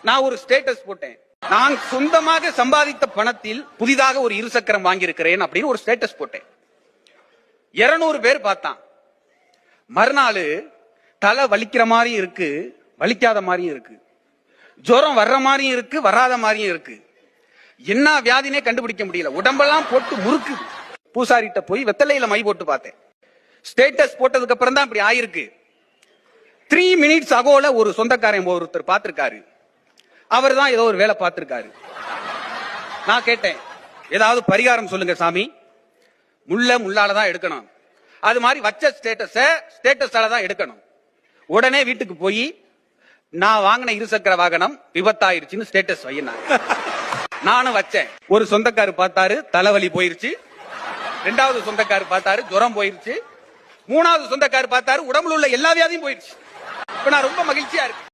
நான் ஒரு ஸ்டேட்டஸ் போட்டேன். நான் சொந்தமாக சம்பாதித்த பணத்தில் புதிதாக ஒரு இருசக்கரம் வாங்கியிருக்கிறேன் அப்படின்னு ஒரு ஸ்டேட்டஸ் போட்டேன். 200 பேர் பார்த்தான். மறுநாள் தலை வலிக்கிற மாதிரி இருக்கு, வலிக்காத மாதிரியும் இருக்கு, ஜுரம் வர்ற மாதிரியும் இருக்கு, வராத மாதிரியும் இருக்கு. என்ன வியாதினே கண்டுபிடிக்க முடியல. உடம்பெல்லாம் போட்டு முறுக்குது. பூசாரிட்ட போய் வெத்தலையில மை போட்டு பார்த்தேன். ஸ்டேட்டஸ் போட்டதுக்கு அப்புறம் தான் இப்படி ஆயிருக்கு. 3 minutes அகோல ஒரு சொந்தக்காரன் ஒருத்தர் பார்த்திருக்காரு. அவர் தான் ஏதோ ஒரு வேலை பார்த்திருக்காரு. நான் கேட்டேன், ஏதாவது பரிகாரம் சொல்லுங்க சாமி. முள்ளால தான் எடுக்கணும். அது மாதிரி வச்ச ஸ்டேட்டஸால தான் எடுக்கணும். உடனே வீட்டுக்கு போய் நான் வாங்கின இருசக்கர வாகனம் விபத்தாயிருச்சுன்னு ஸ்டேட்டஸ் வையினாங்க. நானும் வச்சேன். ஒரு சொந்தக்காரு பார்த்தாரு, தலைவலி போயிருச்சு. 2வது சொந்தக்காரு பார்த்தாரு, ஜுரம் போயிருச்சு. 3வது சொந்தக்காரு பார்த்தாரு, உடம்புல உள்ள எல்லா வியாதியும் போயிருச்சு. இப்ப நான் ரொம்ப மகிழ்ச்சியா இருக்கு.